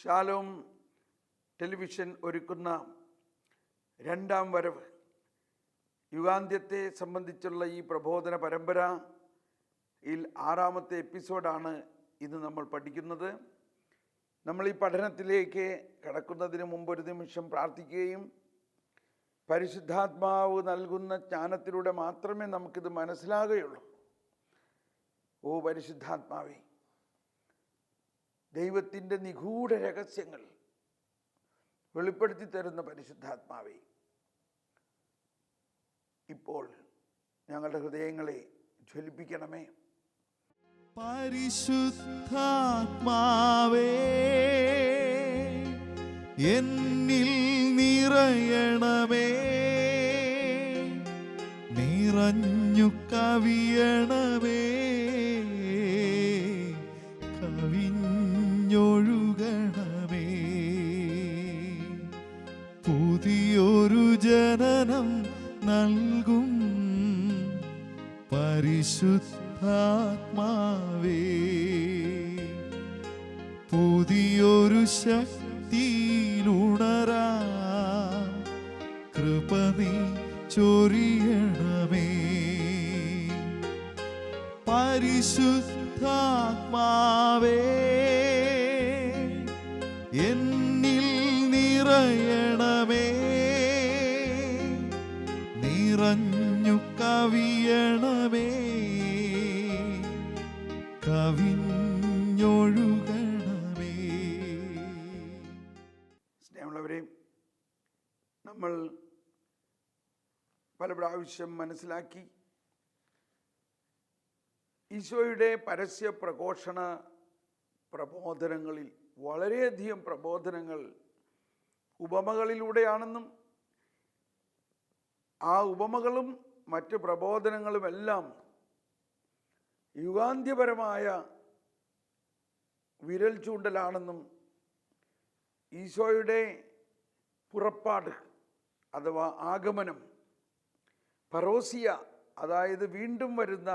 Shalom television ഒരുക്കുന്ന രണ്ടാം വരവ് യുഗാന്ത്യത്തെ സംബന്ധിച്ചുള്ള ഈ പ്രബോധന പരമ്പരയിൽ 6ാമത്തെ എപ്പിസോഡാണ് ഇന്ന് നമ്മൾ പഠിക്കുന്നത്. നമ്മൾ ഈ പഠനത്തിലേക്ക് കടക്കുന്നതിന് മുമ്പ് ഒരു നിമിഷം പ്രാർത്ഥിക്കുകയും പരിശുദ്ധാത്മാവ് നൽകുന്ന ജ്ഞാനത്തിലൂടെ മാത്രമേ നമുക്കിത് മനസ്സിലാകുകയുള്ളൂ. ഓ പരിശുദ്ധാത്മാവേ, ദൈവത്തിൻ്റെ നിഗൂഢ രഹസ്യങ്ങൾ വെളിപ്പെടുത്തി തരുന്ന പരിശുദ്ധാത്മാവേ, ഇപ്പോൾ ഞങ്ങളുടെ ഹൃദയങ്ങളെ ജ്വലിപ്പിക്കണമേ. പരിശുദ്ധാത്മാവേ, എന്നിൽ നിറയണമേ, നിറഞ്ഞു കവിയണമേ, കവിഞ്ഞൊഴുകണമേ. പുതിയൊരു ജനനം നൽകും പരിശുദ്ധാത്മാവേ, പുതിയൊരു ശക്തിയിലുണരാ കൃപ നീ ചൊരിയണമേ. പരിശുദ്ധാത്മാവേ, എന്നിൽ നിറയണമേ, നിറഞ്ഞു കവിയണമേ, കവിഞ്ഞൊഴുകണമേ. സ്നേഹമുള്ളവരെ, നമ്മൾ പല പ്രാവശ്യം മനസ്സിലാക്കി ഈശോയുടെ പരസ്യ പ്രഘോഷണ പ്രബോധനങ്ങളിൽ വളരെയധികം പ്രബോധനങ്ങൾ ഉപമകളിലൂടെയാണെന്നും ആ ഉപമകളും മറ്റ് പ്രബോധനങ്ങളുമെല്ലാം യുഗാന്ത്യപരമായ വിരൽ ചൂണ്ടലാണെന്നും ഈശോയുടെ പുറപ്പാട് അഥവാ ആഗമനം, പരോസിയ അതായത് വീണ്ടും വരുന്ന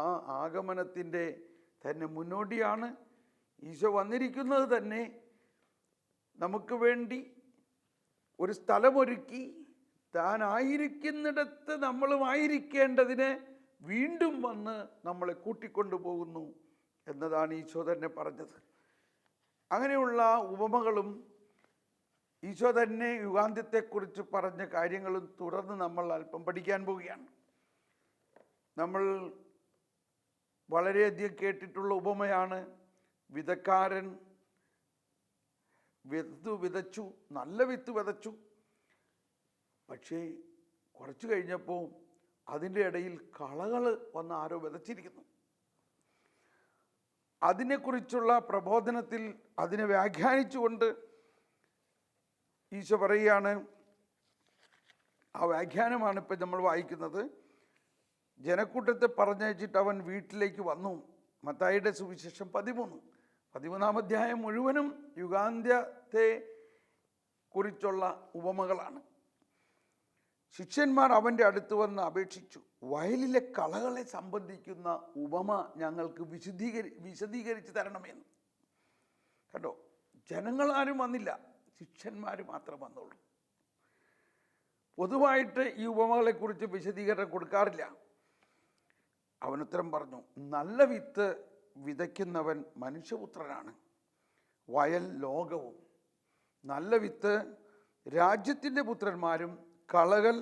ആ ആഗമനത്തിൻ്റെ തന്നെ മുന്നോടിയാണ്. ഈശോ വന്നിരിക്കുന്നത് തന്നെ നമുക്ക് വേണ്ടി ഒരു സ്ഥലമൊരുക്കി താൻ ആയിരിക്കുന്നിടത്ത് നമ്മളും ആയിരിക്കേണ്ടതിന് വീണ്ടും വന്ന് നമ്മളെ കൂട്ടിക്കൊണ്ടു പോകുന്നു എന്നതാണ് ഈശോ തന്നെ പറഞ്ഞത്. അങ്ങനെയുള്ള ഉപമകളും ഈശോ തന്നെ യുഗാന്ത്യത്തെക്കുറിച്ച് പറഞ്ഞ കാര്യങ്ങളും തുടർന്ന് നമ്മൾ അല്പം പഠിക്കാൻ പോവുകയാണ്. നമ്മൾ വളരെയധികം കേട്ടിട്ടുള്ള ഉപമയാണ് വിതക്കാരൻ വിത്ത് വിതച്ചു, നല്ല വിത്ത് വിതച്ചു. പക്ഷേ കുറച്ച് കഴിഞ്ഞപ്പോൾ അതിൻ്റെ ഇടയിൽ കളകൾ വന്ന് ആരോ വിതച്ചിരിക്കുന്നു. അതിനെക്കുറിച്ചുള്ള പ്രബോധനത്തിൽ അതിനെ വ്യാഖ്യാനിച്ചുകൊണ്ട് ഈശോ പറയുകയാണ്. ആ വ്യാഖ്യാനമാണ് ഇപ്പം നമ്മൾ വായിക്കുന്നത്. ജനക്കൂട്ടത്തെ പറഞ്ഞയച്ചിട്ട് അവൻ വീട്ടിലേക്ക് വന്നു. മത്തായിയുടെ സുവിശേഷം 13-ാം അധ്യായം മുഴുവനും യുഗാന്ത്യത്തെ കുറിച്ചുള്ള ഉപമകളാണ്. ശിഷ്യന്മാർ അവൻ്റെ അടുത്ത് വന്ന് അപേക്ഷിച്ചു, വയലിലെ കളകളെ സംബന്ധിക്കുന്ന ഉപമ ഞങ്ങൾക്ക് വിശദീകരിച്ച് തരണമെന്ന്. കേട്ടോ, ജനങ്ങളാരും വന്നില്ല, ശിഷ്യന്മാർ മാത്രം വന്നുള്ളൂ. പൊതുവായിട്ട് ഈ ഉപമകളെക്കുറിച്ച് വിശദീകരണം കൊടുക്കാറില്ല. അവനുത്തരം പറഞ്ഞു, നല്ല വിത്ത് വിതയ്ക്കുന്നവൻ മനുഷ്യപുത്രനാണ്, വയൽ ലോകവും. നല്ല വിത്ത് രാജ്യത്തിൻ്റെ പുത്രന്മാരും കളകൾ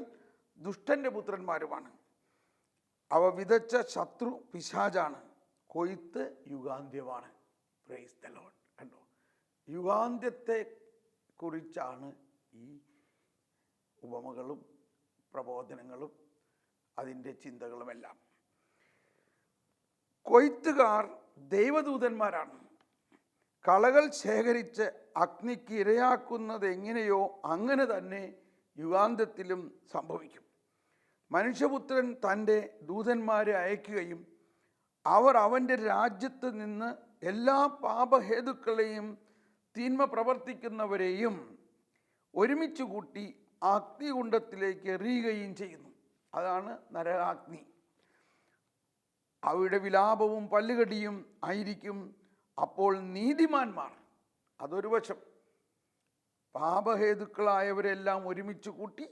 ദുഷ്ടൻ്റെ പുത്രന്മാരുമാണ്. അവ വിതച്ച ശത്രു പിശാചാണ്, കൊയ്ത്ത് യുഗാന്ത്യമാണ്. Praise the Lord. കണ്ടോ, യുഗാന്ത്യത്തെ കുറിച്ചാണ് ഈ ഉപമകളും പ്രബോധനങ്ങളും അതിൻ്റെ ചിന്തകളുമെല്ലാം. കൊയ്ത്തുകാർ ദൈവദൂതന്മാരാണ്. കളകൾ ശേഖരിച്ച് അഗ്നിക്ക് ഇരയാക്കുന്നത് എങ്ങനെയോ അങ്ങനെ തന്നെ യുഗാന്ത്യത്തിലും സംഭവിക്കും. മനുഷ്യപുത്രൻ തൻ്റെ ദൂതന്മാരെ അയക്കുകയും അവർ അവൻ്റെ രാജ്യത്ത് നിന്ന് എല്ലാ പാപഹേതുക്കളെയും തിന്മ പ്രവർത്തിക്കുന്നവരെയും ഒരുമിച്ച് കൂട്ടി അഗ്നികുണ്ഡത്തിലേക്ക് എറിയുകയും ചെയ്യുന്നു. അതാണ് നരകാഗ്നി. അവയുടെ വിലാപവും പല്ലുകടിയും ആയിരിക്കും. അപ്പോൾ നീതിമാന്മാർ അതൊരു വശം. പാപഹേതുക്കളായവരെല്ലാം ഒരുമിച്ച് കൂട്ടി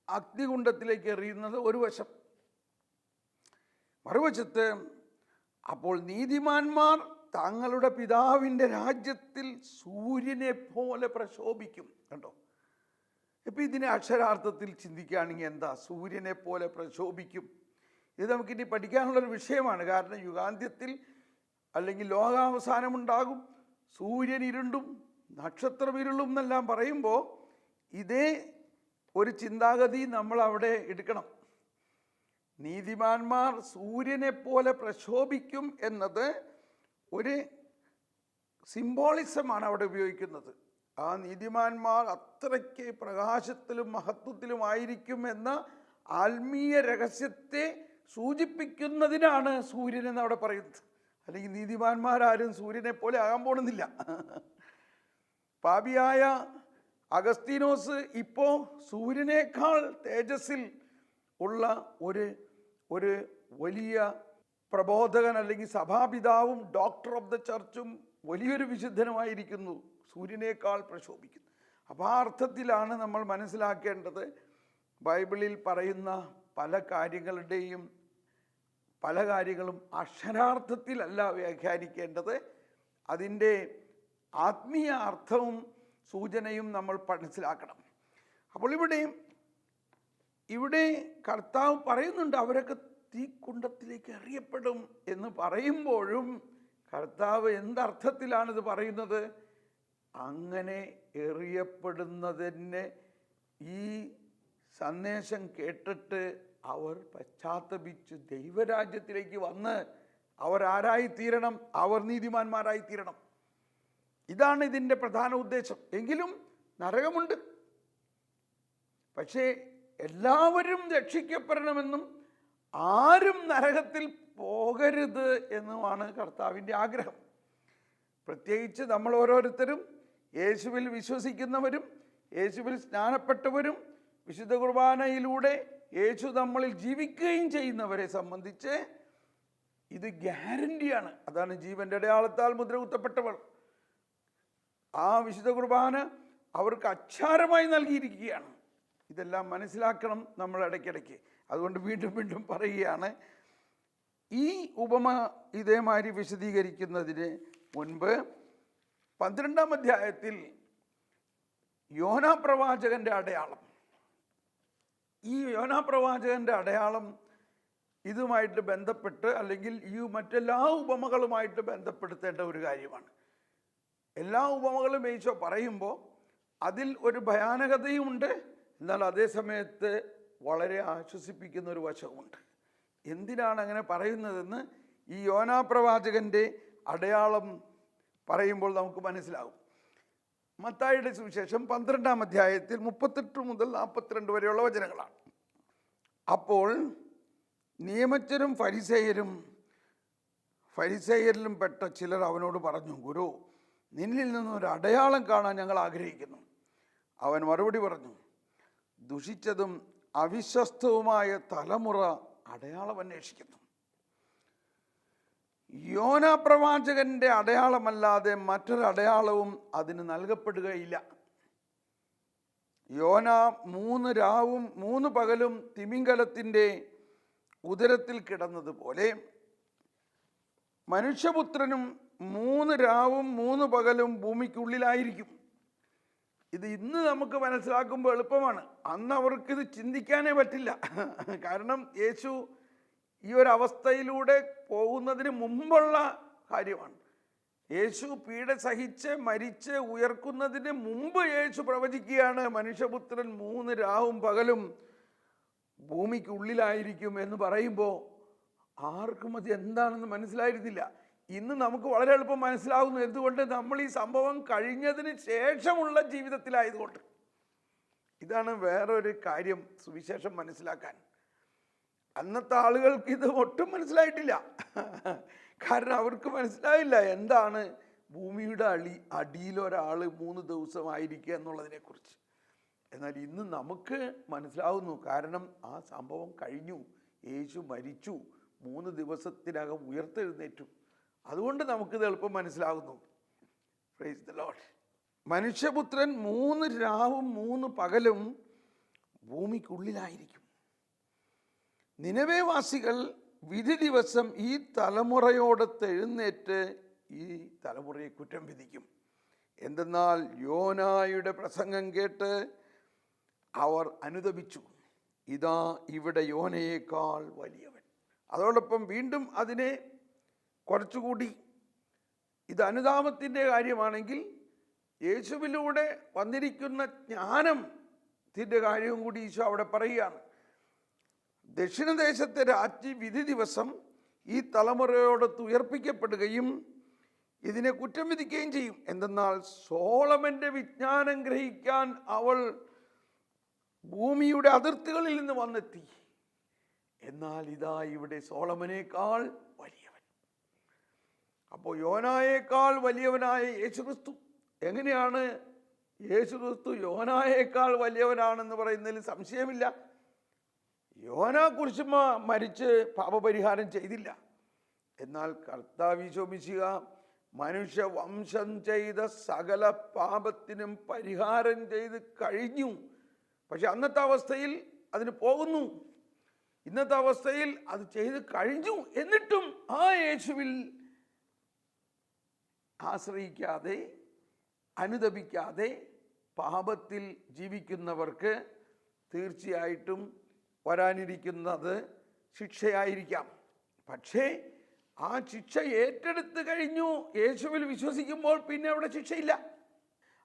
അഗ്നികുണ്ഡത്തിലേക്ക് എറിയുന്നത് ഒരു വശം. മറുവശത്ത് അപ്പോൾ നീതിമാന്മാർ തങ്ങളുടെ പിതാവിൻ്റെ രാജ്യത്തിൽ സൂര്യനെ പോലെ പ്രശോഭിക്കും. കണ്ടോ? ഇപ്പം ഇതിനെ അക്ഷരാർത്ഥത്തിൽ ചിന്തിക്കുകയാണെങ്കിൽ എന്താ സൂര്യനെ പോലെ പ്രശോഭിക്കും? ഇത് നമുക്കിനി പഠിക്കാനുള്ളൊരു വിഷയമാണ്. കാരണം യുഗാന്ത്യത്തിൽ അല്ലെങ്കിൽ ലോകാവസാനമുണ്ടാകും, സൂര്യൻ ഇരുണ്ടും നക്ഷത്രം ഇരുളും എന്നെല്ലാം പറയുമ്പോൾ ഇതേ ഒരു ചിന്താഗതി നമ്മൾ അവിടെ എടുക്കണം. നീതിമാന്മാർ സൂര്യനെ പോലെ പ്രശോഭിക്കും എന്നത് ഒരു സിംബോളിസമാണ് അവിടെ ഉപയോഗിക്കുന്നത്. ആ നീതിമാന്മാർ അത്രയ്ക്ക് പ്രകാശത്തിലും മഹത്വത്തിലുമായിരിക്കും എന്ന ആത്മീയ രഹസ്യത്തെ സൂചിപ്പിക്കുന്നതിനാണ് സൂര്യൻ എന്ന് അവിടെ പറയുന്നത്. അല്ലെങ്കിൽ നീതിമാന്മാരാരും സൂര്യനെ പോലെ ആകാൻ പോകുന്നില്ല. പാപിയായ അഗസ്തീനോസ് ഇപ്പോൾ സൂര്യനേക്കാൾ തേജസ്സിൽ ഉള്ള ഒരു വലിയ പ്രബോധകൻ അല്ലെങ്കിൽ സഭാപിതാവും ഡോക്ടർ ഓഫ് ദ ചർച്ചും വലിയൊരു വിശുദ്ധനുമായിരിക്കുന്നു, സൂര്യനേക്കാൾ പ്രശോഭിക്കുന്നു. അപ്പോൾ ആ അർത്ഥത്തിലാണ് നമ്മൾ മനസ്സിലാക്കേണ്ടത് ബൈബിളിൽ പറയുന്ന പല കാര്യങ്ങളും അക്ഷരാർത്ഥത്തിലല്ല വ്യാഖ്യാനിക്കേണ്ടത്, അതിൻ്റെ ആത്മീയ അർത്ഥവും സൂചനയും നമ്മൾ മനസ്സിലാക്കണം. അപ്പോൾ ഇവിടെ കർത്താവ് പറയുന്നുണ്ട് അവരൊക്കെ തീക്കുണ്ഡത്തിലേക്ക് എറിയപ്പെടും എന്ന് പറയുമ്പോഴും കർത്താവ് എന്തർത്ഥത്തിലാണിത് പറയുന്നത്? അങ്ങനെ എറിയപ്പെടുന്നതിന് ഈ സന്ദേശം കേട്ടിട്ട് അവർ പശ്ചാത്തപിച്ച് ദൈവരാജ്യത്തിലേക്ക് വന്ന് അവർ ആരായിത്തീരണം? അവർ നീതിമാന്മാരായിത്തീരണം. ഇതാണ് ഇതിൻ്റെ പ്രധാന ഉദ്ദേശം. എങ്കിലും നരകമുണ്ട്, പക്ഷേ എല്ലാവരും രക്ഷിക്കപ്പെടണമെന്നും ആരും നരകത്തിൽ പോകരുത് എന്നുമാണ് കർത്താവിൻ്റെ ആഗ്രഹം. പ്രത്യേകിച്ച് നമ്മൾ ഓരോരുത്തരും യേശുവിൽ വിശ്വസിക്കുന്നവരും യേശുവിൽ സ്നാനപ്പെട്ടവരും വിശുദ്ധ കുർബാനയിലൂടെ യേശു നമ്മളിൽ ജീവിക്കുകയും ചെയ്യുന്നവരെ സംബന്ധിച്ച് ഇത് ഗ്യാരണ്ടിയാണ്. അതാണ് ജീവൻ്റെ അടയാളത്താൽ മുദ്ര കുത്തപ്പെട്ടവർ. ആ വിശുദ്ധ കുർബാന അവർക്ക് അച്ചാരമായി നൽകിയിരിക്കുകയാണ്. ഇതെല്ലാം മനസ്സിലാക്കണം നമ്മൾ ഇടയ്ക്കിടയ്ക്ക്. അതുകൊണ്ട് വീണ്ടും പറയുകയാണ്, ഈ ഉപമ ഇതേമാതിരി വിശദീകരിക്കുന്നതിന് മുൻപ് 12-ാം അധ്യായത്തിൽ യോനാ പ്രവാചകൻ്റെ അടയാളം, ഈ യോനാ പ്രവാചകൻ്റെ അടയാളം ഇതുമായിട്ട് ബന്ധപ്പെട്ട് അല്ലെങ്കിൽ ഈ മറ്റെല്ലാ ഉപമകളുമായിട്ട് ബന്ധപ്പെടുത്തേണ്ട ഒരു കാര്യമാണ്. എല്ലാ ഉപമകളും യേശു പറയുമ്പോൾ അതിൽ ഒരു ഭയാനകതയുമുണ്ട്, എന്നാൽ അതേ സമയത്ത് വളരെ ആശ്വസിപ്പിക്കുന്ന ഒരു വശവുമുണ്ട്. എന്തിനാണ് അങ്ങനെ പറയുന്നതെന്ന് ഈ യോനാ പ്രവാചകൻ്റെ അടയാളം പറയുമ്പോൾ നമുക്ക് മനസ്സിലാവും. മത്തായിയുടെ സുവിശേഷം 12-ാം അധ്യായത്തിൽ 38 മുതൽ 42 വരെയുള്ള വചനങ്ങളാണ്. അപ്പോൾ നിയമജ്ഞരും ഫരിസേയരിലും പെട്ട ചിലർ അവനോട് പറഞ്ഞു, ഗുരു, നിന്നിൽ നിന്നൊരു അടയാളം കാണാൻ ഞങ്ങൾ ആഗ്രഹിക്കുന്നു. അവൻ മറുപടി പറഞ്ഞു, ദുഷിച്ചതും അവിശ്വസ്തവുമായ തലമുറ അടയാളം അന്വേഷിക്കുന്നു. യോനാ പ്രവാചകന്റെ അടയാളമല്ലാതെ മറ്റൊരടയാളവും അതിന് നൽകപ്പെടുകയില്ല. യോന 3 രാവും 3 പകലും തിമിംഗലത്തിൻ്റെ ഉദരത്തിൽ കിടന്നതുപോലെ മനുഷ്യപുത്രനും 3 രാവും 3 പകലും ഭൂമിക്കുള്ളിലായിരിക്കും. ഇത് ഇന്ന് നമുക്ക് മനസ്സിലാക്കുമ്പോൾ എളുപ്പമാണ്, അന്ന് അവർക്കിത് ചിന്തിക്കാനേ പറ്റില്ല. കാരണം യേശു ഈ ഒരു അവസ്ഥയിലൂടെ പോകുന്നതിന് മുമ്പുള്ള കാര്യമാണ്. യേശു പീഡ സഹിച്ച് മരിച്ച് ഉയർക്കുന്നതിന് മുമ്പ് യേശു പ്രവചിക്കുകയാണ്, മനുഷ്യപുത്രൻ 3 രാവും പകലും ഭൂമിക്കുള്ളിലായിരിക്കും എന്ന് പറയുമ്പോൾ ആർക്കും അത് എന്താണെന്ന് മനസ്സിലായിരുന്നില്ല. ഇന്ന് നമുക്ക് വളരെ എളുപ്പം മനസ്സിലാകുന്നു. എന്തുകൊണ്ട്? നമ്മൾ ഈ സംഭവം കഴിഞ്ഞതിന് ശേഷമുള്ള ജീവിതത്തിലായതുകൊണ്ട്. ഇതാണ് വേറൊരു കാര്യം സുവിശേഷം മനസ്സിലാക്കാൻ. അന്നത്തെ ആളുകൾക്ക് ഇത് ഒട്ടും മനസ്സിലായിട്ടില്ല. കാരണം അവർക്ക് മനസ്സിലായില്ല എന്താണ് ഭൂമിയുടെ അടിയിലൊരാൾ 3 ദിവസമായിരിക്കുക എന്നുള്ളതിനെക്കുറിച്ച്. എന്നാൽ ഇന്ന് നമുക്ക് മനസ്സിലാവുന്നു. കാരണം ആ സംഭവം കഴിഞ്ഞു, യേശു മരിച്ചു, 3 ദിവസത്തിനകം ഉയർത്തെഴുന്നേറ്റു. അതുകൊണ്ട് നമുക്കിത് എളുപ്പം മനസ്സിലാകുന്നു. Praise the Lord. മനുഷ്യപുത്രൻ 3 രാവും 3 പകലും ഭൂമിക്കുള്ളിലായിരിക്കും. നിനവേവാസികൾ വിധി ദിവസം ഈ തലമുറയോടൊത്ത് എഴുന്നേറ്റ് ഈ തലമുറയെ കുറ്റം വിധിക്കും. എന്തെന്നാൽ യോനായുടെ പ്രസംഗം കേട്ട് അവർ അനുതപിച്ചു. ഇതാ ഇവിടെ യോനയേക്കാൾ വലിയവൻ. അതോടൊപ്പം വീണ്ടും അതിനെ കുറച്ചുകൂടി, ഇത് അനുതാപത്തിൻ്റെ കാര്യമാണെങ്കിൽ യേശുവിലൂടെ വന്നിരിക്കുന്ന ജ്ഞാനത്തിൻ്റെ കാര്യവും കൂടി ഈശോ അവിടെ പറയുകയാണ്. ദക്ഷിണദേശത്തെ രാജ്ഞി വിധി ദിവസം ഈ തലമുറയോടൊത്ത് ഉയർപ്പിക്കപ്പെടുകയും ഇതിനെ കുറ്റം വിധിക്കുകയും ചെയ്യും. എന്തെന്നാൽ സോളമൻ്റെ വിജ്ഞാനം ഗ്രഹിക്കാൻ അവൾ ഭൂമിയുടെ അതിർത്തികളിൽ നിന്ന് വന്നെത്തി. എന്നാൽ ഇതാ ഇവിടെ സോളമനേക്കാൾ വലിയവൻ. അപ്പോൾ യോനായേക്കാൾ വലിയവനായ യേശുക്രിസ്തു, എങ്ങനെയാണ് യേശുക്രിസ്തു യോനായേക്കാൾ വലിയവനാണെന്ന് പറയുന്നതിൽ സംശയമില്ല. യോന കുരിശിൽ മരിച്ച് പാപപരിഹാരം ചെയ്തില്ല. എന്നാൽ കർത്താവ് ഈശോ മിശിഹ മനുഷ്യവംശം ചെയ്ത സകല പാപത്തിനും പരിഹാരം ചെയ്ത് കഴിഞ്ഞു. പക്ഷെ അന്നത്തെ അവസ്ഥയിൽ അതിന് പോകുന്നു, ഇന്നത്തെ അവസ്ഥയിൽ അത് ചെയ്ത് കഴിഞ്ഞു. എന്നിട്ടും ആ യേശുവിൽ ആശ്രയിക്കാതെ അനുതപിക്കാതെ പാപത്തിൽ ജീവിക്കുന്നവർക്ക് തീർച്ചയായിട്ടും വരാനിരിക്കുന്നത് ശിക്ഷയായിരിക്കാം. പക്ഷേ ആ ശിക്ഷ ഏറ്റെടുത്ത് കഴിഞ്ഞു യേശുവിൽ വിശ്വസിക്കുമ്പോൾ പിന്നെ അവിടെ ശിക്ഷയില്ല.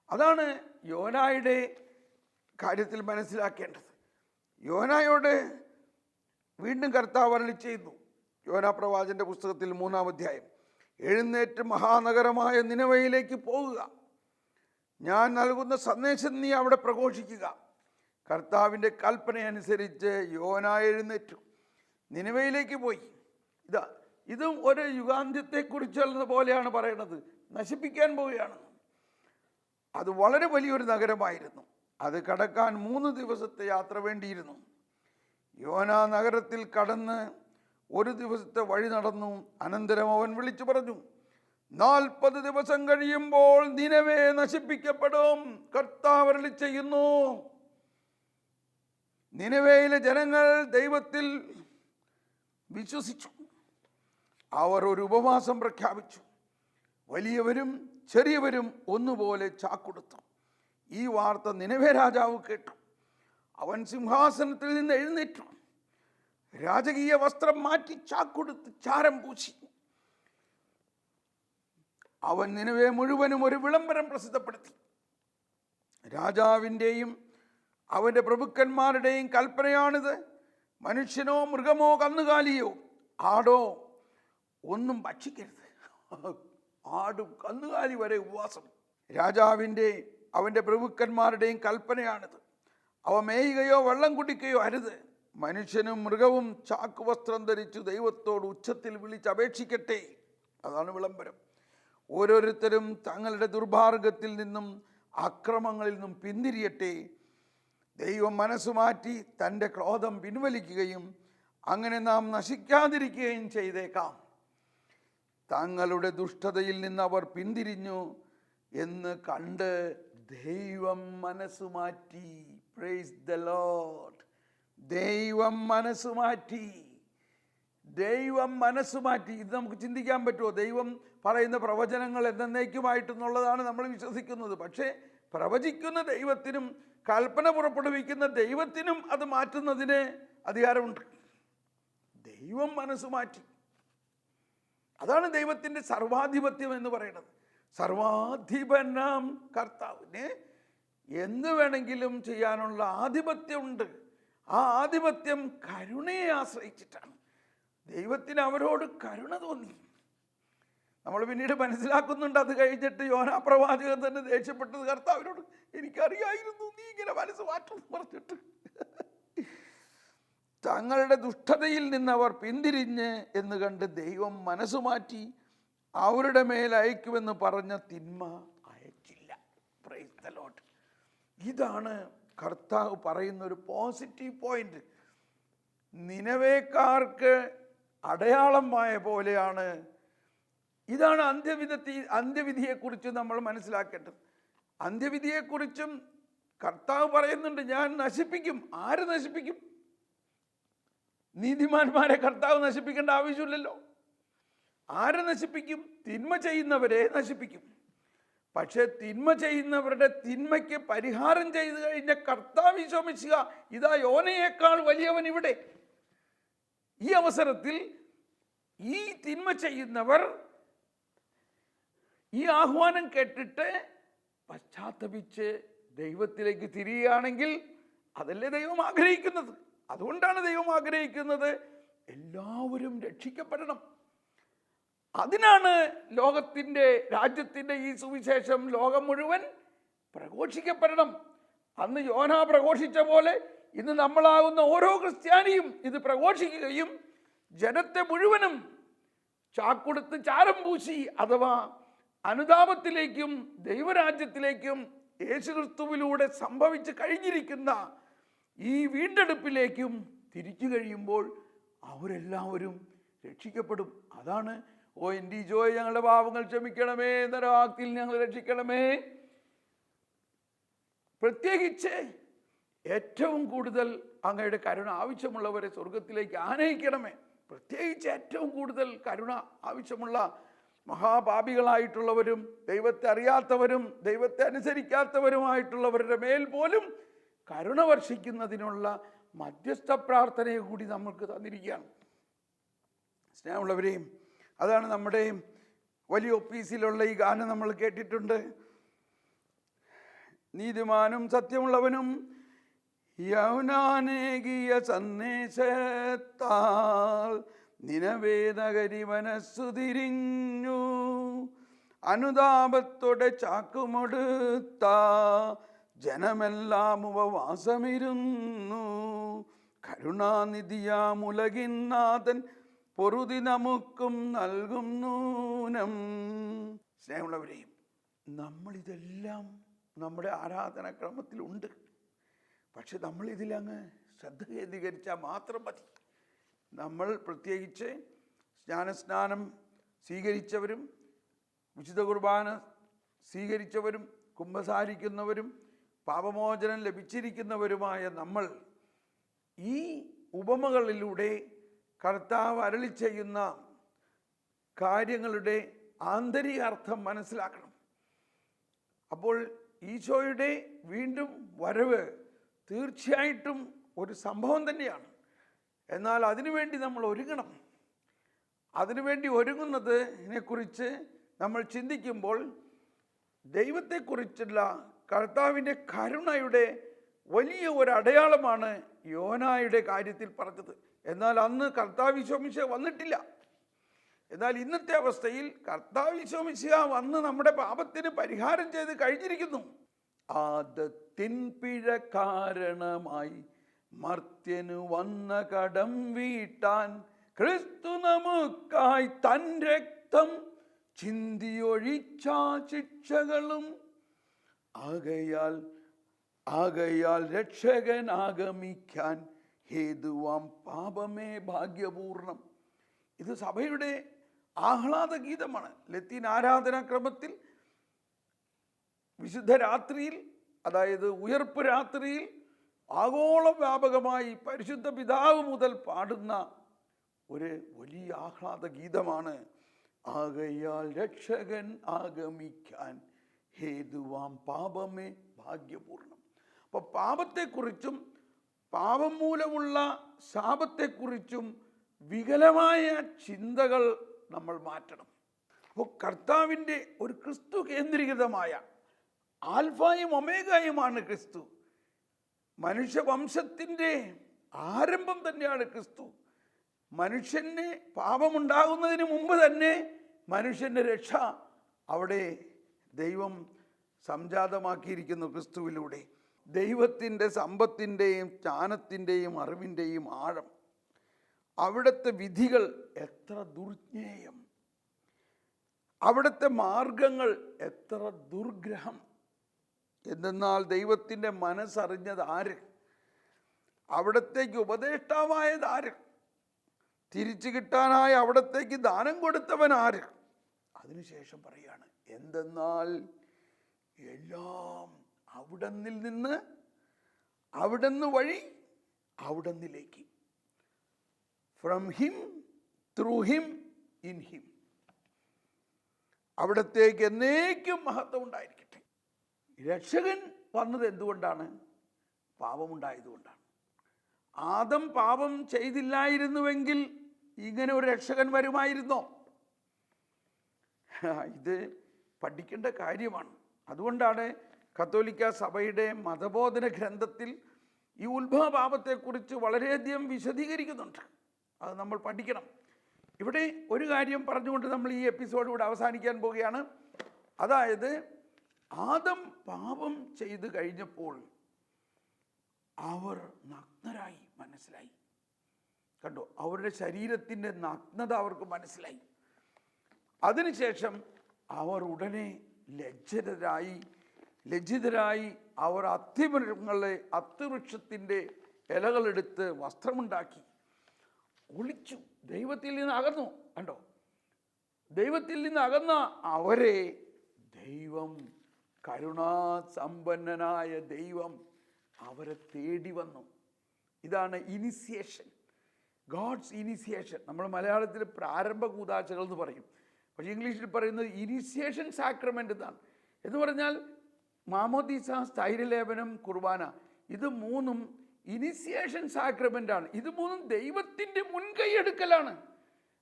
അതാണ് യോനായുടെ കാര്യത്തിൽ മനസ്സിലാക്കേണ്ടത്. യോനായോട് വീണ്ടും കർത്താവ് അരുളി ചെയ്തു. യോനാ പ്രവാചകന്റെ പുസ്തകത്തിൽ 3-ാം അധ്യായം, എഴുന്നേറ്റ് മഹാനഗരമായ നിനവയിലേക്ക് പോകുക, ഞാൻ നൽകുന്ന സന്ദേശം നീ അവിടെ പ്രഘോഷിക്കുക. കർത്താവിൻ്റെ കൽപ്പനയനുസരിച്ച് യോന എഴുന്നേറ്റു നിനവയിലേക്ക് പോയി. ഇതും ഒരു യുഗാന്ത്യത്തെക്കുറിച്ചുള്ളത് പോലെയാണ് പറയണത്. നശിപ്പിക്കാൻ പോവുകയാണ്. അത് വളരെ വലിയൊരു നഗരമായിരുന്നു. അത് കടക്കാൻ 3 ദിവസത്തെ യാത്ര വേണ്ടിയിരുന്നു. യോന നഗരത്തിൽ കടന്ന് 1 ദിവസത്തെ വഴി നടന്നു. അനന്തരം അവൻ വിളിച്ചു പറഞ്ഞു, 40 ദിവസം കഴിയുമ്പോൾ നിനവേ നശിപ്പിക്കപ്പെടും. കർത്താവ് അരുളി ചെയ്യുന്നു. നിനവേയിലെ ജനങ്ങൾ ദൈവത്തിൽ വിശ്വസിച്ചു. അവർ ഒരു ഉപവാസം പ്രഖ്യാപിച്ചു. വലിയവരും ചെറിയവരും ഒന്നുപോലെ ചാക്കൊടുത്തു. ഈ വാർത്ത നിനവേ രാജാവ് കേട്ടു. അവൻ സിംഹാസനത്തിൽ നിന്ന് എഴുന്നേറ്റു, രാജകീയ വസ്ത്രം മാറ്റി ചാക്കൊടുത്ത് ചാരം പൂശി. അവൻ നിനവേ മുഴുവനും ഒരു വിളംബരം പ്രസിദ്ധപ്പെടുത്തി. രാജാവിൻ്റെയും അവൻ്റെ പ്രഭുക്കന്മാരുടെയും കൽപ്പനയാണിത്. മനുഷ്യനോ മൃഗമോ കന്നുകാലിയോ ആടോ ഒന്നും ഭക്ഷിക്കരുത്. ആടും കന്നുകാലി വരെ ഉപവാസം. രാജാവിൻ്റെ അവൻ്റെ പ്രഭുക്കന്മാരുടെയും കൽപ്പനയാണിത്. അവ മേയുകയോ വെള്ളം കുടിക്കുകയോ അരുത്. മനുഷ്യനും മൃഗവും ചാക്കുവസ്ത്രം ധരിച്ചു ദൈവത്തോട് ഉച്ചത്തിൽ വിളിച്ചപേക്ഷിക്കട്ടെ. അതാണ് വിളംബരം. ഓരോരുത്തരും തങ്ങളുടെ ദുർമാർഗത്തിൽ നിന്നും അക്രമങ്ങളിൽ നിന്നും പിന്തിരിയട്ടെ. ദൈവം മനസ്സുമാറ്റി തൻ്റെ ക്രോധം പിൻവലിക്കുകയും അങ്ങനെ നാം നശിക്കാതിരിക്കുകയും ചെയ്തേക്കാം. തങ്ങളുടെ ദുഷ്ടതയിൽ നിന്ന് അവർ പിന്തിരിഞ്ഞു എന്ന് കണ്ട് ദൈവം മനസ്സുമാറ്റി. Praise the Lord. ദൈവം മനസ്സുമാറ്റി. ദൈവം മനസ്സുമാറ്റി. ഇത് നമുക്ക് ചിന്തിക്കാൻ പറ്റുമോ? ദൈവം പറയുന്ന പ്രവചനങ്ങൾ എന്നേക്കുമായിട്ടെന്നുള്ളതാണ് നമ്മൾ വിശ്വസിക്കുന്നത്. പക്ഷേ പ്രവചിക്കുന്ന ദൈവത്തിനും കൽപ്പന പുറപ്പെടുവിക്കുന്ന ദൈവത്തിനും അത് മാറ്റുന്നതിന് അധികാരമുണ്ട്. ദൈവം മനസ്സുമാറ്റി. അതാണ് ദൈവത്തിൻ്റെ സർവാധിപത്യം എന്ന് പറയുന്നത്. സർവാധിപനാം കർത്താവിന് എന്ത് വേണമെങ്കിലും ചെയ്യാനുള്ള ആധിപത്യമുണ്ട്. ആ ആധിപത്യം കരുണയെ ആശ്രയിച്ചിട്ടാണ്. ദൈവത്തിന് അവരോട് കരുണ തോന്നി. നമ്മൾ പിന്നീട് മനസ്സിലാക്കുന്നുണ്ട്. അത് കഴിഞ്ഞിട്ട് യോനാ പ്രവാചകൻ തന്നെ ദേഷ്യപ്പെട്ടത് കർത്താവിനോട്, എനിക്കറിയായിരുന്നു നീ ഇങ്ങനെ മനസ്സ് മാറ്റും പറഞ്ഞിട്ട്. തങ്ങളുടെ ദുഷ്ടതയിൽ നിന്ന് അവർ പിന്തിരിഞ്ഞ് എന്ന് കണ്ട് ദൈവം മനസ്സ് മാറ്റി അവരുടെ മേൽ അയക്കുമെന്ന് പറഞ്ഞ തിന്മ അയച്ചില്ല. Praise the Lord. ഇതാണ് കർത്താവ് പറയുന്ന ഒരു പോസിറ്റീവ് പോയിന്റ്. നിനവേക്കാർക്ക് അടയാളമായ പോലെയാണ്. ഇതാണ് അന്ത്യവിധിയെക്കുറിച്ച് നമ്മൾ മനസ്സിലാക്കേണ്ടത്. അന്ത്യവിധിയെക്കുറിച്ചും കർത്താവ് പറയുന്നുണ്ട്, ഞാൻ നശിപ്പിക്കും. ആര് നശിപ്പിക്കും? നീതിമാന്മാരെ കർത്താവ് നശിപ്പിക്കേണ്ട ആവശ്യമില്ലല്ലോ. ആരെ നശിപ്പിക്കും? തിന്മ ചെയ്യുന്നവരെ നശിപ്പിക്കും. പക്ഷെ തിന്മ ചെയ്യുന്നവരുടെ തിന്മയ്ക്ക് പരിഹാരം ചെയ്തു കഴിഞ്ഞ കർത്താവ് ഈശോ മിശിഹ ഇതാ യോനയേക്കാൾ വലിയവൻ ഇവിടെ. ഈ അവസരത്തിൽ ഈ തിന്മ ചെയ്യുന്നവർ ഈ ആഹ്വാനം കേട്ടിട്ട് പശ്ചാത്തപിച്ച് ദൈവത്തിലേക്ക് തിരിയുകയാണെങ്കിൽ അതല്ലേ ദൈവം ആഗ്രഹിക്കുന്നത്. അതുകൊണ്ടാണ് ദൈവം ആഗ്രഹിക്കുന്നത് എല്ലാവരും രക്ഷിക്കപ്പെടണം. അതിനാണ് ലോകത്തിൻ്റെ, രാജ്യത്തിൻ്റെ ഈ സുവിശേഷം ലോകം മുഴുവൻ പ്രഘോഷിക്കപ്പെടണം. അന്ന് യോന പ്രഘോഷിച്ച പോലെ ഇന്ന് നമ്മളാകുന്ന ഓരോ ക്രിസ്ത്യാനിയും ഇത് പ്രഘോഷിക്കുകയും ജനത്തെ മുഴുവനും ചാക്കൊടുത്ത് ചാരം പൂശി അഥവാ അനുതാപത്തിലേക്കും ദൈവരാജ്യത്തിലേക്കും യേശുക്രിസ്തുവിലൂടെ സംഭവിച്ച് കഴിഞ്ഞിരിക്കുന്ന ഈ വീണ്ടെടുപ്പിലേക്കും തിരിച്ചു കഴിയുമ്പോൾ അവരെല്ലാവരും രക്ഷിക്കപ്പെടും. അതാണ് ഓ എൻ്റെ ഈശോയെ ഞങ്ങളുടെ പാപങ്ങൾ ക്ഷമിക്കണമേ, നരകാഗ്നിയിൽ ഞങ്ങൾ രക്ഷിക്കണമേ. പ്രത്യേകിച്ച് ഏറ്റവും കൂടുതൽ അങ്ങയുടെ കരുണ ആവശ്യമുള്ളവരെ സ്വർഗത്തിലേക്ക് ആനയിക്കണമേ. പ്രത്യേകിച്ച് ഏറ്റവും കൂടുതൽ കരുണ ആവശ്യമുള്ള മഹാപാപികളായിട്ടുള്ളവരും ദൈവത്തെ അറിയാത്തവരും ദൈവത്തെ അനുസരിക്കാത്തവരുമായിട്ടുള്ളവരുടെ മേൽ പോലും കരുണ വർഷിക്കുന്നതിനുള്ള മധ്യസ്ഥ പ്രാർത്ഥനയെ കൂടി നമ്മൾക്ക് തന്നിരിക്കുകയാണ്. സ്നേഹമുള്ളവരെയും, അതാണ് നമ്മുടെ വലിയ ഒപ്പീസിലുള്ള ഈ ഗാനം നമ്മൾ കേട്ടിട്ടുണ്ട്. നീതിമാനും സത്യമുള്ളവനും യൗനാനേകിയ സന്ദേശത്താൽ നിനവേദകരി മനസ്സു തിരിഞ്ഞു, അനുതാപത്തോടെ ചാക്കുമൊടുത്ത ജനമെല്ലാം ഉപവാസമിരുന്നു. കരുണാനിധിയാമുലകിന്നാഥൻ പൊറുതി നമുക്കും നൽകും നൂനം. സ്നേഹമുള്ളവരെയും, നമ്മളിതെല്ലാം നമ്മുടെ ആരാധനാക്രമത്തിലുണ്ട്. പക്ഷെ നമ്മളിതിലങ്ങ് ശ്രദ്ധ കേന്ദ്രീകരിച്ചാൽ മാത്രം മതി. നമ്മൾ പ്രത്യേകിച്ച് സ്നാനം സ്വീകരിച്ചവരും വിശുദ്ധ കുർബാന സ്വീകരിച്ചവരും കുമ്പസാരിക്കുന്നവരും പാപമോചനം ലഭിച്ചിരിക്കുന്നവരുമായ നമ്മൾ ഈ ഉപമകളിലൂടെ കർത്താവ് അരുളി ചെയ്യുന്ന കാര്യങ്ങളുടെ ആന്തരികാർത്ഥം മനസ്സിലാക്കണം. അപ്പോൾ ഈശോയുടെ വീണ്ടും വരവ് തീർച്ചയായിട്ടും ഒരു സംഭവം തന്നെയാണ്. എന്നാൽ അതിനുവേണ്ടി നമ്മൾ ഒരുങ്ങണം. അതിനുവേണ്ടി ഒരുങ്ങുന്നതിനെക്കുറിച്ച് നമ്മൾ ചിന്തിക്കുമ്പോൾ ദൈവത്തെക്കുറിച്ചുള്ള കർത്താവിൻ്റെ കരുണയുടെ വലിയ ഒരു അടയാളമാണ് യോനായുടെ കാര്യത്തിൽ പറഞ്ഞത്. എന്നാൽ അന്ന് കർത്താവ് ഈശോ മിശിഹ വന്നിട്ടില്ല. എന്നാൽ ഇന്നത്തെ അവസ്ഥയിൽ കർത്താവ് ഈശോ മിശിഹ വന്ന് നമ്മുടെ പാപത്തിന് പരിഹാരം ചെയ്ത് കഴിഞ്ഞിരിക്കുന്നു. ആദത്തിൻ പിഴ കാരണമായി മർത്യനു വന്ന കടം വീട്ടാൻ ക്രിസ്തു നമുക്കായി തൻ രക്തം ചിന്തിയൊഴിച്ച ശിക്ഷകളും ആകയാൽ രക്ഷകൻ ആഗമിക്കാൻ ഹേതുവാം പാപമേ ഭാഗ്യപൂർണം. ഇത് സഭയുടെ ആഹ്ലാദ ഗീതമാണ്. ലത്തീൻ ആരാധനാക്രമത്തിൽ വിശുദ്ധ രാത്രിയിൽ, അതായത് ഉയർപ്പ് രാത്രിയിൽ ആഗോള വ്യാപകമായി പരിശുദ്ധ പിതാവ് മുതൽ പാടുന്ന ഒരു വലിയ ആഹ്ലാദ ഗീതമാണ് ആകയാൽ രക്ഷകൻ ആഗമിക്കാൻ ഹേതുവാം പാപമേ ഭാഗ്യപൂർണം. അപ്പോൾ പാപത്തെക്കുറിച്ചും പാപം മൂലമുള്ള ശാപത്തെക്കുറിച്ചും വികലമായ ചിന്തകൾ നമ്മൾ മാറ്റണം. അപ്പോൾ കർത്താവിൻ്റെ ഒരു ക്രിസ്തു കേന്ദ്രീകൃതമായ ആൽഫയും ഒമേഗയുമാണ് ക്രിസ്തു. മനുഷ്യവംശത്തിൻ്റെ ആരംഭം തന്നെയാണ് ക്രിസ്തു. മനുഷ്യന് പാപമുണ്ടാകുന്നതിന് മുമ്പ് തന്നെ മനുഷ്യൻ്റെ രക്ഷ അവിടെ ദൈവം സംജാതമാക്കിയിരിക്കുന്നു ക്രിസ്തുവിലൂടെ. ദൈവത്തിൻ്റെ സമ്പത്തിൻ്റെയും ജ്ഞാനത്തിൻ്റെയും അറിവിൻ്റെയും ആഴം, അവിടുത്തെ വിധികൾ എത്ര ദുർജ്ഞേയം, അവിടുത്തെ മാർഗങ്ങൾ എത്ര ദുർഗ്രഹം. എന്തെന്നാൽ ദൈവത്തിൻ്റെ മനസ്സറിഞ്ഞത് ആര്? അവിടത്തേക്ക് ഉപദേഷ്ടാവായത് ആര്? തിരിച്ചു കിട്ടാനായി അവിടത്തേക്ക് ദാനം കൊടുത്തവൻ ആര്? അതിനുശേഷം പറയാണ്, എന്തെന്നാൽ എല്ലാം അവിടന്നിൽ നിന്ന്, അവിടുന്ന് വഴി അവിടന്നിലേക്ക്. From him, through him, in him. അവിടത്തേക്ക് എന്നേക്കും മഹത്വം ഉണ്ടായിരിക്കട്ടെ. രക്ഷകൻ വന്നത് എന്തുകൊണ്ടാണ്? പാപമുണ്ടായതുകൊണ്ടാണ്. ആദം പാപം ചെയ്തില്ലായിരുന്നുവെങ്കിൽ ഇങ്ങനെ ഒരു രക്ഷകൻ വരുമായിരുന്നോ? ഇത് പഠിക്കേണ്ട കാര്യമാണ്. അതുകൊണ്ടാണ് കത്തോലിക്ക സഭയുടെ മതബോധന ഗ്രന്ഥത്തിൽ ഈ ഉത്ഭവ പാപത്തെക്കുറിച്ച് വളരെയധികം വിശദീകരിക്കുന്നുണ്ട്. അത് നമ്മൾ പഠിക്കണം. ഇവിടെ ഒരു കാര്യം പറഞ്ഞുകൊണ്ട് നമ്മൾ ഈ എപ്പിസോഡ് ഇവിടെ അവസാനിക്കാൻ പോവുകയാണ്. അതായത് ആദം പാപം ചെയ്ത് കഴിഞ്ഞപ്പോൾ അവർ നഗ്നരായി മനസ്സിലായി. കണ്ടോ, അവരുടെ ശരീരത്തിൻ്റെ നഗ്നത അവർക്ക് മനസ്സിലായി. അതിനുശേഷം അവർ ഉടനെ ലജ്ജിതരായി അവർ അത്തിവൃക്ഷത്തിൻ്റെ ഇലകളെടുത്ത് വസ്ത്രമുണ്ടാക്കി ഒളിച്ചു. ദൈവത്തിൽ നിന്ന് അകന്നു. കണ്ടോ, ദൈവത്തിൽ നിന്ന് അകന്ന അവരെ ദൈവം, കരുണാസമ്പന്നനായ ദൈവം അവരെ തേടി വന്നു. ഇതാണ് ഇനിസിയേഷൻ, ഗോഡ്സ് ഇനിസിയേഷൻ. നമ്മൾ മലയാളത്തിൽ പ്രാരംഭ കൂദാശകൾ എന്ന് പറയും, പക്ഷേ ഇംഗ്ലീഷിൽ പറയുന്നത് ഇനിസിയേഷൻ സാക്രമെൻ്റ് എന്നാണ്. എന്ന് പറഞ്ഞാൽ മാമോദീസ, സ്ഥൈര്യലേപനം, കുർബാന, ഇത് മൂന്നും ഇനിസിയേഷൻ സാക്രമെൻ്റാണ്. ഇത് മൂന്നും ദൈവത്തിൻ്റെ മുൻകൈയെടുക്കലാണ്.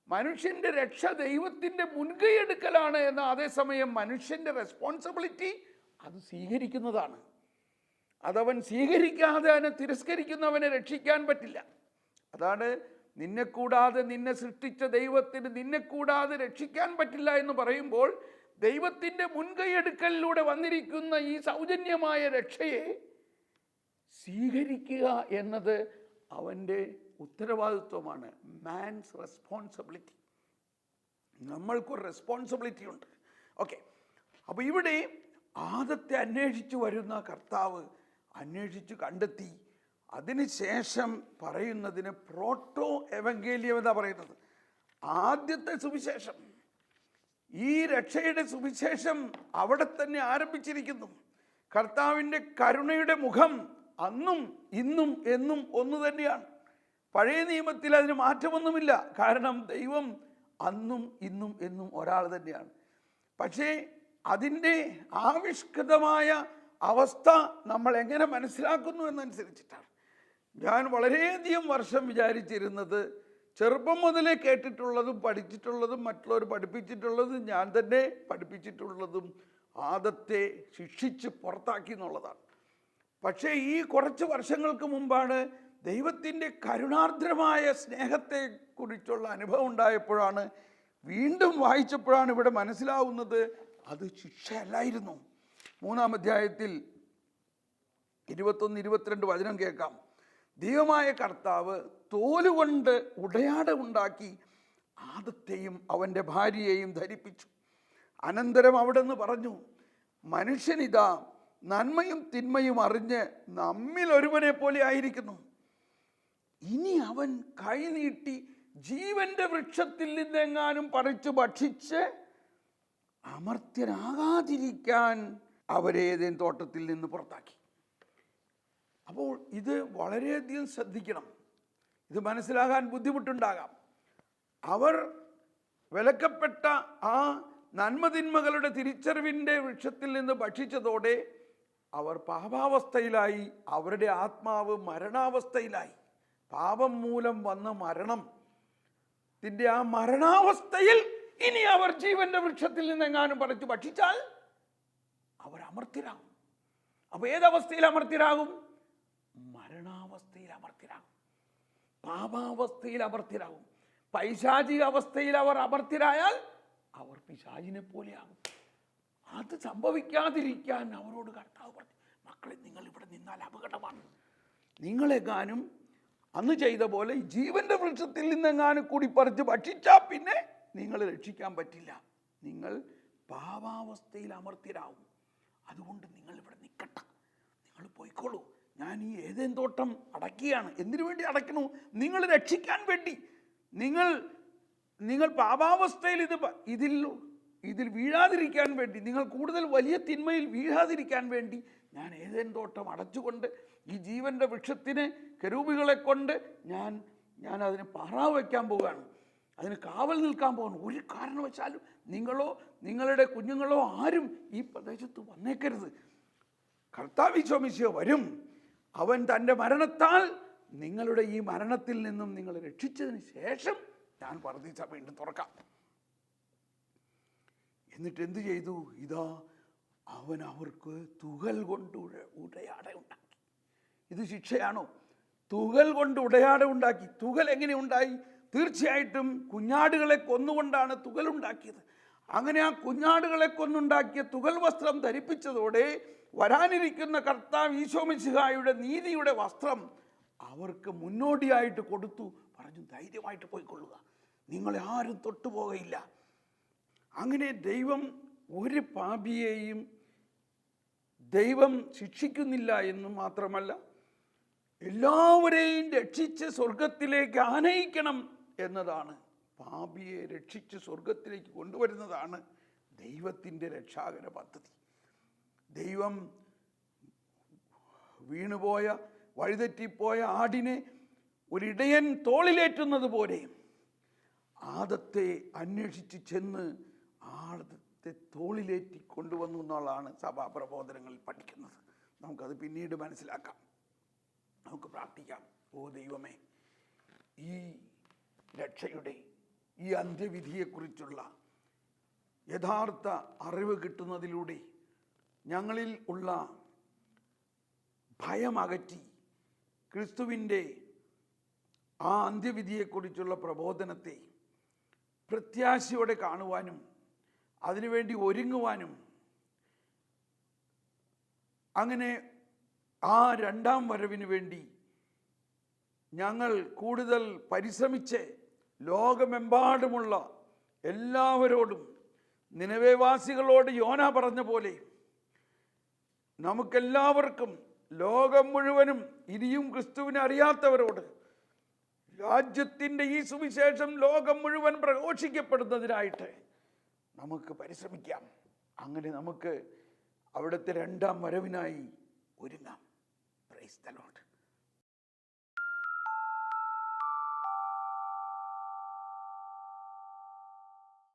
മനുഷ്യൻ്റെ രക്ഷ ദൈവത്തിൻ്റെ മുൻകൈയെടുക്കലാണ്. എന്ന അതേസമയം മനുഷ്യൻ്റെ റെസ്പോൺസിബിലിറ്റി അത് സ്വീകരിക്കുന്നതാണ്. അതവൻ സ്വീകരിക്കാതെ അവനെ തിരസ്കരിക്കുന്നവനെ രക്ഷിക്കാൻ പറ്റില്ല. അതാണ് നിന്നെ കൂടാതെ, നിന്നെ സൃഷ്ടിച്ച ദൈവത്തിന് നിന്നെ കൂടാതെ രക്ഷിക്കാൻ പറ്റില്ല എന്ന് പറയുമ്പോൾ ദൈവത്തിൻ്റെ മുൻകൈയെടുക്കലിലൂടെ വന്നിരിക്കുന്ന ഈ സൗജന്യമായ രക്ഷയെ സ്വീകരിക്കുക എന്നത് അവൻ്റെ ഉത്തരവാദിത്വമാണ്. Man's responsibility. നമ്മൾക്കൊരു റെസ്പോൺസിബിലിറ്റി ഉണ്ട്. ഓക്കെ, അപ്പോൾ ഇവിടെ ആദത്തെ അന്വേഷിച്ചു വരുന്ന കർത്താവ് അന്വേഷിച്ചു കണ്ടെത്തി. അതിനുശേഷം പറയുന്നതിന് പ്രോട്ടോ എവങ്കേലിയം എന്നാ പറയുന്നത്, ആദ്യത്തെ സുവിശേഷം. ഈ രക്ഷയുടെ സുവിശേഷം അവിടെ തന്നെ ആരംഭിച്ചിരിക്കുന്നു. കർത്താവിൻ്റെ കരുണയുടെ മുഖം അന്നും ഇന്നും എന്നും ഒന്ന് തന്നെയാണ്. പഴയ നിയമത്തിൽ അതിന് മാറ്റമൊന്നുമില്ല. കാരണം ദൈവം അന്നും ഇന്നും എന്നും ഒരാൾ തന്നെയാണ്. പക്ഷേ അതിൻ്റെ ആവിഷ്കൃതമായ അവസ്ഥ നമ്മൾ എങ്ങനെ മനസ്സിലാക്കുന്നു എന്നനുസരിച്ചിട്ടാണ്. ഞാൻ വളരെയധികം വർഷം വിചാരിച്ചിരുന്നത്, ചെറുപ്പം മുതലേ കേട്ടിട്ടുള്ളതും പഠിച്ചിട്ടുള്ളതും മറ്റുള്ളവർ പഠിപ്പിച്ചിട്ടുള്ളതും ഞാൻ തന്നെ പഠിപ്പിച്ചിട്ടുള്ളതും ആദത്തെ ശിക്ഷിച്ച് പുറത്താക്കി എന്നുള്ളതാണ്. പക്ഷേ ഈ കുറച്ച് വർഷങ്ങൾക്ക് മുമ്പാണ് ദൈവത്തിൻ്റെ കരുണാർദ്രമായ സ്നേഹത്തെക്കുറിച്ചുള്ള അനുഭവം ഉണ്ടായപ്പോഴാണ്, വീണ്ടും വായിച്ചപ്പോഴാണ് ഇവിടെ മനസ്സിലാവുന്നത് അത് ശിക്ഷയല്ലായിരുന്നു. 3-ാം അധ്യായത്തിൽ 21-22 വചനം കേൾക്കാം. ദൈവമായ കർത്താവ് തോലുകൊണ്ട് ഉടയാട ഉണ്ടാക്കി ആദത്തെയും അവൻ്റെ ഭാര്യയെയും ധരിപ്പിച്ചു. അനന്തരം അവിടുന്ന് പറഞ്ഞു, മനുഷ്യനിതാ നന്മയും തിന്മയും അറിഞ്ഞ് നമ്മിൽ ഒരുവനെ പോലെ ആയിരിക്കുന്നു. ഇനി അവൻ കൈനീട്ടി ജീവന്റെ വൃക്ഷത്തിൽ നിന്നെങ്ങാനും പറിച്ചു ഭക്ഷിച്ച് അമർത്യനാകാതിരിക്കാൻ അവരെ ഏദെൻ തോട്ടത്തിൽ നിന്ന് പുറത്താക്കി. അപ്പോൾ ഇത് വളരെയധികം ശ്രദ്ധിക്കണം. ഇത് മനസ്സിലാകാൻ ബുദ്ധിമുട്ടുണ്ടാകാം. അവർ വിലക്കപ്പെട്ട ആ നന്മതിന്മകളുടെ തിരിച്ചറിവിൻ്റെ വൃക്ഷത്തിൽ നിന്ന് ഭക്ഷിച്ചതോടെ അവർ പാപാവസ്ഥയിലായി. അവരുടെ ആത്മാവ് മരണാവസ്ഥയിലായി. പാപം മൂലം വന്ന മരണത്തിൻ്റെ ആ മരണാവസ്ഥയിൽ ഇനി അവർ ജീവന്റെ വൃക്ഷത്തിൽ നിന്നെങ്ങാനും പറിച്ചു ഭക്ഷിച്ചാൽ അവർ അമർത്യരാകും. അപ്പോൾ ഏതവസ്ഥയിൽ അമർത്യരാകും? മരണാവസ്ഥയിൽ അമർത്യരാകും, പാപാവസ്ഥയിൽ അമർത്യരാകും. പൈശാചിക അവസ്ഥയിൽ അവർ അമർത്യരായാൽ അവർ പിശാചിനെ പോലെയാകും. അത് സംഭവിക്കാതിരിക്കാൻ അവരോട് കർത്താവ് പറഞ്ഞു, മക്കളെ, നിങ്ങൾ ഇവിടെ നിന്നാൽ അപകടമാണ്. നിങ്ങളെങ്ങാനും അന്ന് ചെയ്ത പോലെ ജീവന്റെ വൃക്ഷത്തിൽ നിന്നെങ്ങാനും കൂടി പറിച്ച് ഭക്ഷിച്ചാൽ പിന്നെ നിങ്ങൾ രക്ഷിക്കാൻ പറ്റില്ല. നിങ്ങൾ പാപാവസ്ഥയിൽ അമർത്യരാകും. അതുകൊണ്ട് നിങ്ങൾ ഇവിടെ നിൽക്കട്ടെ, നിങ്ങൾ പോയിക്കോളൂ. ഞാൻ ഈ ഏദെൻ തോട്ടം അടയ്ക്കുകയാണ്. എന്തിനു വേണ്ടി അടയ്ക്കണു? നിങ്ങൾ രക്ഷിക്കാൻ വേണ്ടി. നിങ്ങൾ പാപാവസ്ഥയിൽ ഇതിൽ ഇതിൽ വീഴാതിരിക്കാൻ വേണ്ടി, നിങ്ങൾ കൂടുതൽ വലിയ തിന്മയിൽ വീഴാതിരിക്കാൻ വേണ്ടി ഞാൻ ഏദെൻ തോട്ടം അടച്ചുകൊണ്ട് ഈ ജീവൻ്റെ വൃക്ഷത്തിന് കെരൂബുകളെ കൊണ്ട് ഞാൻ അതിന് പാറാവ് വയ്ക്കാൻ പോവുകയാണ്, അതിന് കാവൽ നിൽക്കാൻ പോകുന്നു. ഒരു കാരണവശാലും നിങ്ങളോ നിങ്ങളുടെ കുഞ്ഞുങ്ങളോ ആരും ഈ പ്രദേശത്ത് വന്നേക്കരുത്. കർത്താവ് ഈശോ മിശിഹ വരും. അവൻ തൻ്റെ മരണത്താൽ നിങ്ങളുടെ ഈ മരണത്തിൽ നിന്നും നിങ്ങളെ രക്ഷിച്ചതിന് ശേഷം ഞാൻ പറുദീസ വീണ്ടും തുറക്കാം. എന്നിട്ട് എന്തു ചെയ്തു? ഇതാ അവൻ അവർക്ക് തുകൽ കൊണ്ട് ഉടയാട ഉണ്ടാക്കി. ഇത് ശിക്ഷയാണോ? തുകൽ കൊണ്ട് ഉടയാട ഉണ്ടാക്കി. തുകൽ എങ്ങനെ ഉണ്ടായി? തീർച്ചയായിട്ടും കുഞ്ഞാടുകളെ കൊന്നുകൊണ്ടാണ് തുകൽ ഉണ്ടാക്കിയത്. അങ്ങനെ ആ കുഞ്ഞാടുകളെ കൊന്നുണ്ടാക്കിയ തുകൽ വസ്ത്രം ധരിപ്പിച്ചതോടെ വരാനിരിക്കുന്ന കർത്താവ് ഈശോ മിശിഹായുടെ നീതിയുടെ വസ്ത്രം അവർക്ക് മുന്നോടിയായിട്ട് കൊടുത്തു. പറഞ്ഞു, ധൈര്യമായിട്ട് പോയിക്കൊള്ളുക, നിങ്ങളെ ആരും തൊട്ടുപോകയില്ല. അങ്ങനെ ദൈവം ഒരു പാപിയെയും ദൈവം ശിക്ഷിക്കുന്നില്ല എന്ന് മാത്രമല്ല, എല്ലാവരെയും രക്ഷിച്ച് സ്വർഗത്തിലേക്ക് ആനയിക്കണം എന്നതാണ്, പാപിയെ രക്ഷിച്ച് സ്വർഗത്തിലേക്ക് കൊണ്ടുവരുന്നതാണ് ദൈവത്തിൻ്റെ രക്ഷാകര പദ്ധതി. ദൈവം വീണുപോയ വഴിതെറ്റിപ്പോയ ആടിനെ ഒരിടയൻ തോളിലേറ്റുന്നത് പോലെ ആദത്തെ അന്വേഷിച്ച് ചെന്ന് ആദത്തെ തോളിലേറ്റി കൊണ്ടുവന്നു എന്നുള്ളതാണ് സഭാപ്രബോധനങ്ങളിൽ പഠിക്കുന്നത്. നമുക്കത് പിന്നീട് മനസ്സിലാക്കാം. നമുക്ക് പ്രാർത്ഥിക്കാം. ഓ ദൈവമേ, ഈ രക്ഷയുടെ ഈ അന്ത്യവിധിയെക്കുറിച്ചുള്ള യഥാർത്ഥ അറിവ് കിട്ടുന്നതിലൂടെ ഞങ്ങളിൽ ഉള്ള ഭയമകറ്റി ക്രിസ്തുവിൻ്റെ ആ അന്ത്യവിധിയെക്കുറിച്ചുള്ള പ്രബോധനത്തെ പ്രത്യാശയോടെ കാണുവാനും അതിനുവേണ്ടി ഒരുങ്ങുവാനും, അങ്ങനെ ആ രണ്ടാം വരവിന് വേണ്ടി ഞങ്ങൾ കൂടുതൽ പരിശ്രമിച്ച് ലോകമെമ്പാടുമുള്ള എല്ലാവരോടും നിനവേവാസികളോട് യോന പറഞ്ഞ പോലെ നമുക്കെല്ലാവർക്കും ലോകം മുഴുവനും ഇനിയും ക്രിസ്തുവിനെ അറിയാത്തവരോട് രാജ്യത്തിൻ്റെ ഈ സുവിശേഷം ലോകം മുഴുവൻ പ്രഘോഷിക്കപ്പെടുന്നതിനായിട്ട് നമുക്ക് പരിശ്രമിക്കാം. അങ്ങനെ നമുക്ക് അവിടുത്തെ രണ്ടാം വരവിനായി ഒരുങ്ങാം. Praise the Lord.